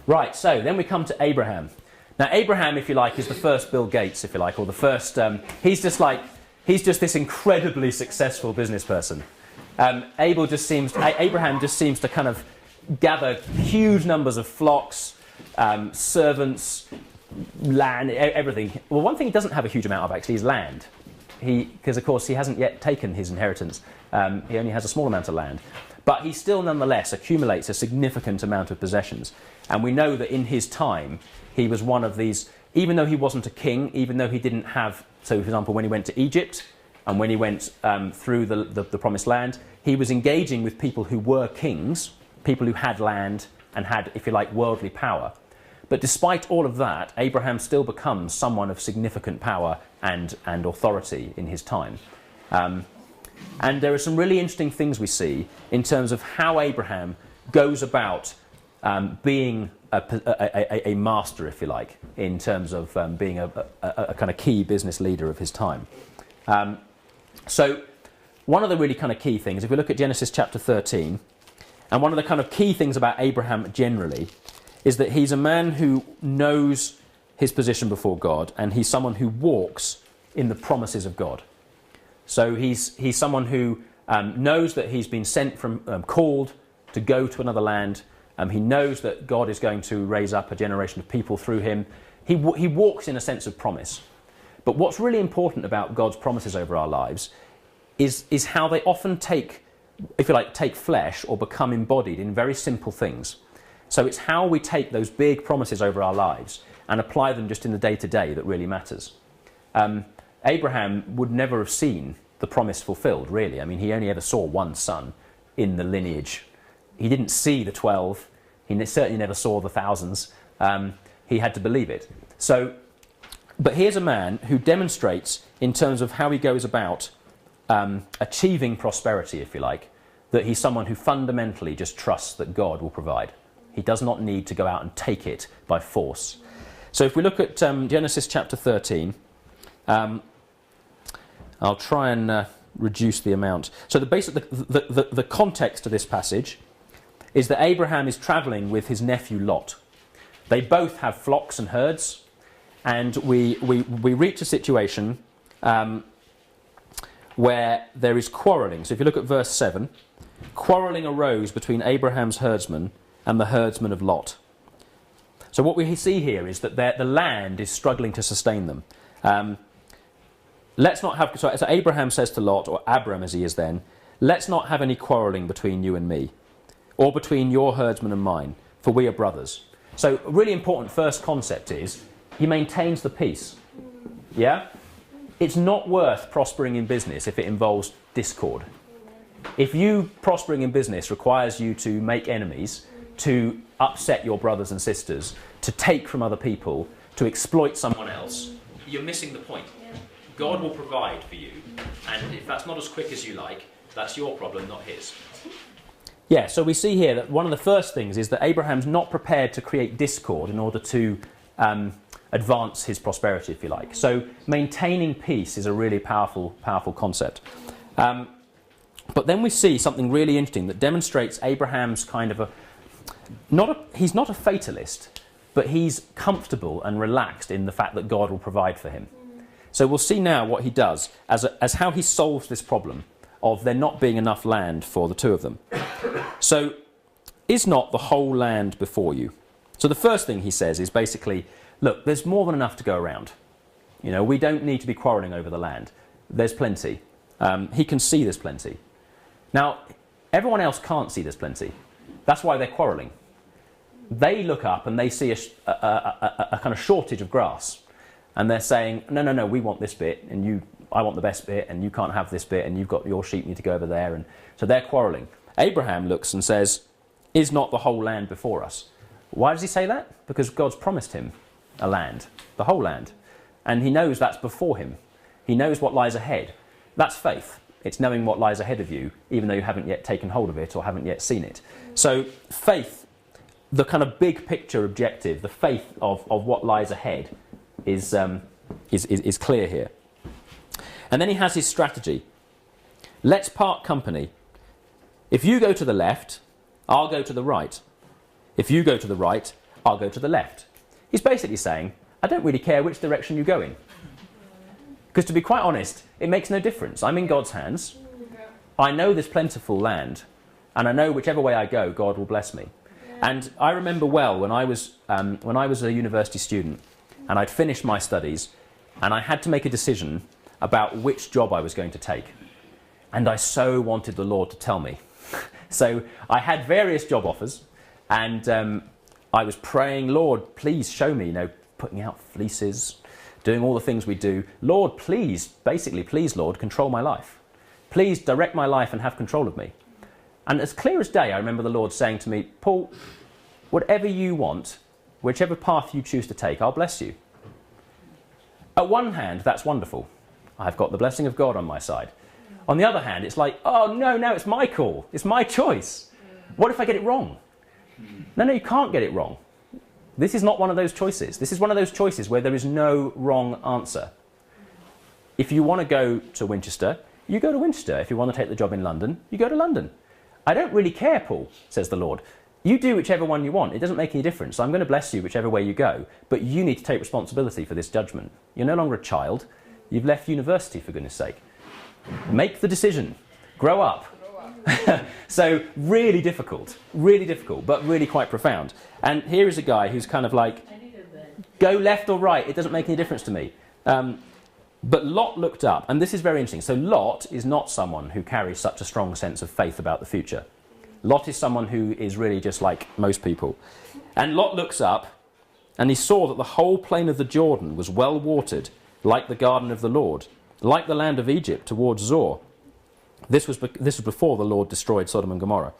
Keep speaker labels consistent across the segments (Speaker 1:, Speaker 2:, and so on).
Speaker 1: Right, so then we come to Abraham. Now, Abraham, if you like, is the first Bill Gates, if you like, or the first... he's just this incredibly successful business person. Abraham just seems to kind of gather huge numbers of flocks, servants, land, everything. Well, one thing he doesn't have a huge amount of, actually, is land. Because, of course, he hasn't yet taken his inheritance. He only has a small amount of land. But he still, nonetheless, accumulates a significant amount of possessions. And we know that in his time, he was one of these, even though he wasn't a king, even though he didn't have, so for example, when he went to Egypt and when he went through the Promised Land, he was engaging with people who were kings, people who had land and had, if you like, worldly power. But despite all of that, Abraham still becomes someone of significant power and authority in his time. And there are some really interesting things we see in terms of how Abraham goes about being a master, if you like, in terms of being a kind of key business leader of his time. So one of the really kind of key things, if we look at Genesis chapter 13, and one of the kind of key things about Abraham generally is that he's a man who knows his position before God, and he's someone who walks in the promises of God. So he's someone who knows that he's been sent from, called to go to another land. He knows that God is going to raise up a generation of people through him. He walks in a sense of promise. But what's really important about God's promises over our lives is how they often take, if you like, take flesh or become embodied in very simple things. So it's how we take those big promises over our lives and apply them just in the day-to-day that really matters. Abraham would never have seen the promise fulfilled, really. I mean, he only ever saw one son in the lineage. He didn't see the 12. He certainly never saw the thousands. He had to believe it. But here's a man who demonstrates, in terms of how he goes about achieving prosperity, if you like, that he's someone who fundamentally just trusts that God will provide. He does not need to go out and take it by force. So if we look at Genesis chapter 13, I'll try and reduce the amount. So the context of this passage is that Abraham is travelling with his nephew Lot. They both have flocks and herds, and we reach a situation where there is quarrelling. So if you look at verse 7, quarrelling arose between Abraham's herdsmen and the herdsmen of Lot. So what we see here is that the land is struggling to sustain them. Let's not have, so Abraham says to Lot, or Abram as he is then, let's not have any quarrelling between you and me, or between your herdsmen and mine, for we are brothers. So a really important first concept is, he maintains the peace. Yeah? It's not worth prospering in business if it involves discord. If you prospering in business requires you to make enemies, to upset your brothers and sisters, to take from other people, to exploit someone else, you're missing the point. God will provide for you, and if that's not as quick as you like, that's your problem, not his. Yeah, so we see here that one of the first things is that Abraham's not prepared to create discord in order to advance his prosperity, if you like. So maintaining peace is a really powerful concept. But then we see something really interesting that demonstrates Abraham's kind of he's not a fatalist, but he's comfortable and relaxed in the fact that God will provide for him. So we'll see now what he does as how he solves this problem of there not being enough land for the two of them. So, is not the whole land before you? So the first thing he says is basically, look, there's more than enough to go around. You know, we don't need to be quarrelling over the land. There's plenty. He can see there's plenty. Now, everyone else can't see there's plenty. That's why they're quarrelling. They look up and they see a kind of shortage of grass. And they're saying, no, we want this bit, and I want the best bit, and you can't have this bit, and you've got your sheep need to go over there. And so they're quarrelling. Abraham looks and says, is not the whole land before us? Why does he say that? Because God's promised him a land, the whole land. And he knows that's before him. He knows what lies ahead. That's faith. It's knowing what lies ahead of you, even though you haven't yet taken hold of it or haven't yet seen it. So faith, the kind of big picture objective, the faith of what lies ahead, is clear here. And then he has his strategy. Let's part company. If you go to the left, I'll go to the right. If you go to the right, I'll go to the left. He's basically saying, I don't really care which direction you go in. Because to be quite honest, it makes no difference. I'm in God's hands. I know this plentiful land, and I know whichever way I go, God will bless me. And I remember well when I was a university student, and I'd finished my studies, and I had to make a decision about which job I was going to take. And I so wanted the Lord to tell me. So I had various job offers, and I was praying, Lord, please show me, putting out fleeces, doing all the things we do. Lord, please, Lord, control my life. Please direct my life and have control of me. And as clear as day, I remember the Lord saying to me, Paul, whatever you want, whichever path you choose to take, I'll bless you. At one hand, that's wonderful. I've got the blessing of God on my side. On the other hand, it's like, oh, no, it's my call. It's my choice. What if I get it wrong? No, you can't get it wrong. This is not one of those choices. This is one of those choices where there is no wrong answer. If you want to go to Winchester, you go to Winchester. If you want to take the job in London, you go to London. I don't really care, Paul, says the Lord. You do whichever one you want. It doesn't make any difference. I'm going to bless you whichever way you go, but you need to take responsibility for this judgment. You're no longer a child. You've left university, for goodness sake. Make the decision. Grow up. So really difficult, but really quite profound. And here is a guy who's kind of like, go left or right, it doesn't make any difference to me. But Lot looked up, and this is very interesting. So Lot is not someone who carries such a strong sense of faith about the future. Lot is someone who is really just like most people. And Lot looks up, and he saw that the whole plain of the Jordan was well watered, like the garden of the Lord, like the land of Egypt towards Zoar. This was before the Lord destroyed Sodom and Gomorrah.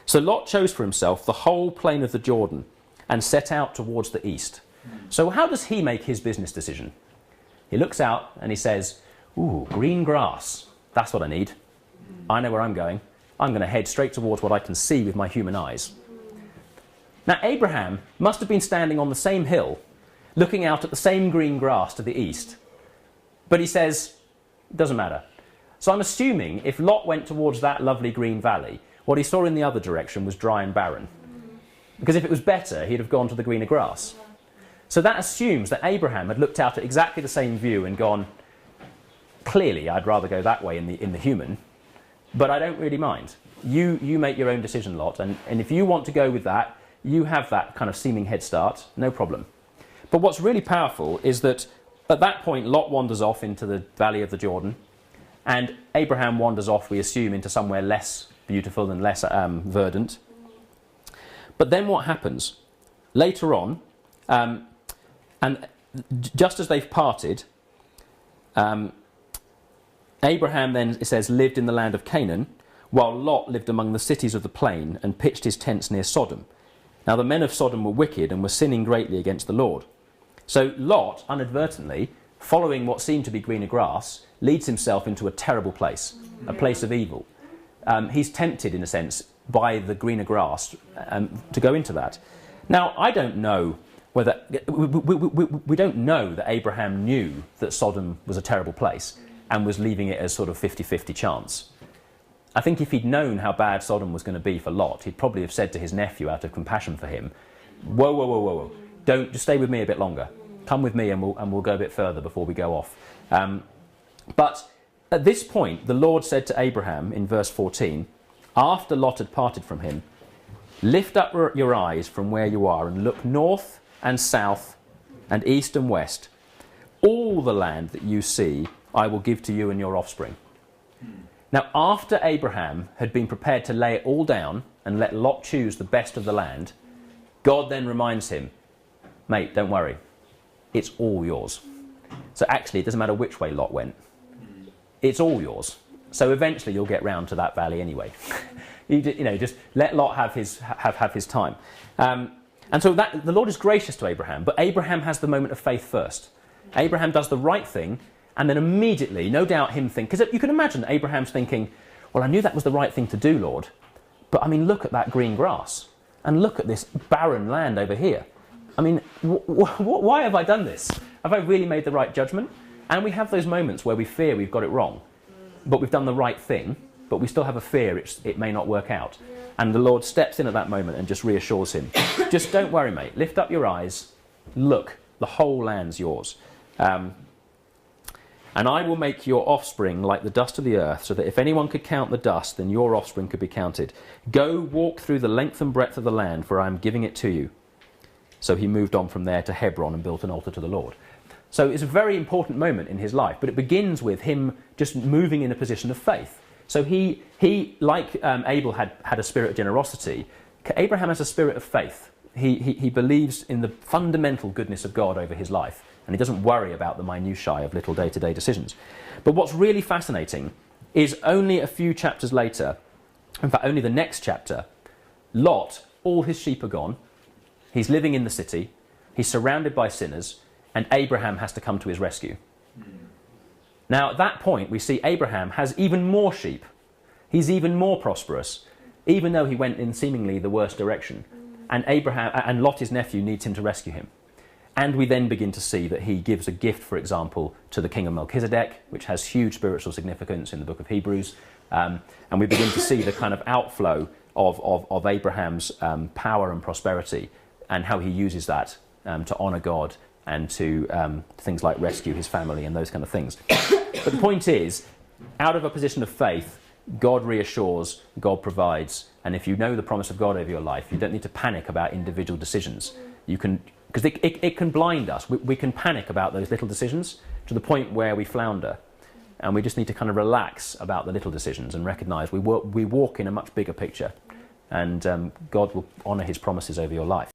Speaker 1: So Lot chose for himself the whole plain of the Jordan and set out towards the east. So how does he make his business decision? He looks out and he says, ooh, green grass. That's what I need. I know where I'm going. I'm going to head straight towards what I can see with my human eyes. Now, Abraham must have been standing on the same hill, looking out at the same green grass to the east. But he says, it doesn't matter. So I'm assuming if Lot went towards that lovely green valley, what he saw in the other direction was dry and barren. Because if it was better, he'd have gone to the greener grass. So that assumes that Abraham had looked out at exactly the same view and gone, clearly I'd rather go that way in the human, but I don't really mind. You make your own decision, Lot, and if you want to go with that, you have that kind of seeming head start, no problem. But what's really powerful is that at that point, Lot wanders off into the valley of the Jordan, and Abraham wanders off, we assume, into somewhere less beautiful and less verdant. But then what happens? Later on, and just as they've parted, Abraham then, it says, lived in the land of Canaan, while Lot lived among the cities of the plain and pitched his tents near Sodom. Now the men of Sodom were wicked and were sinning greatly against the Lord. So Lot, inadvertently, following what seemed to be greener grass, leads himself into a terrible place, a place of evil. He's tempted, in a sense, by the greener grass to go into that. Now, I don't know whether... We don't know that Abraham knew that Sodom was a terrible place and was leaving it as sort of 50-50 chance. I think if he'd known how bad Sodom was going to be for Lot, he'd probably have said to his nephew out of compassion for him, whoa, don't, just stay with me a bit longer. Come with me and we'll go a bit further before we go off. But at this point, the Lord said to Abraham in verse 14, after Lot had parted from him, lift up your eyes from where you are and look north and south and east and west. All the land that you see, I will give to you and your offspring. Now, after Abraham had been prepared to lay it all down and let Lot choose the best of the land, God then reminds him, mate, don't worry, it's all yours. So actually, it doesn't matter which way Lot went. It's all yours. So eventually you'll get round to that valley anyway. Just let Lot have his time. And so the Lord is gracious to Abraham, but Abraham has the moment of faith first. Abraham does the right thing, and then immediately, no doubt him think, because you can imagine Abraham's thinking, well, I knew that was the right thing to do, Lord, but I mean, look at that green grass, and look at this barren land over here. I mean, why have I done this? Have I really made the right judgment? And we have those moments where we fear we've got it wrong, but we've done the right thing, but we still have a fear it may not work out. And the Lord steps in at that moment and just reassures him. Just don't worry, mate. Lift up your eyes. Look, the whole land's yours. And I will make your offspring like the dust of the earth, so that if anyone could count the dust, then your offspring could be counted. Go walk through the length and breadth of the land, for I am giving it to you. So he moved on from there to Hebron and built an altar to the Lord. So it's a very important moment in his life, but it begins with him just moving in a position of faith. So he like Abel had a spirit of generosity, Abraham has a spirit of faith. He believes in the fundamental goodness of God over his life, and he doesn't worry about the minutiae of little day-to-day decisions. But what's really fascinating is only a few chapters later, in fact only the next chapter, Lot, all his sheep are gone, he's living in the city, he's surrounded by sinners, and Abraham has to come to his rescue. Now at that point we see Abraham has even more sheep. He's even more prosperous, even though he went in seemingly the worst direction. And Lot, his nephew, needs him to rescue him. And we then begin to see that he gives a gift, for example, to the king of Melchizedek, which has huge spiritual significance in the book of Hebrews. And we begin to see the kind of outflow of Abraham's power and prosperity, and how he uses that to honour God and to things like rescue his family and those kind of things. But the point is, out of a position of faith, God reassures, God provides, and if you know the promise of God over your life, you don't need to panic about individual decisions. You can, because it can blind us. We can panic about those little decisions to the point where we flounder, and we just need to kind of relax about the little decisions and recognise we walk in a much bigger picture, and God will honour his promises over your life.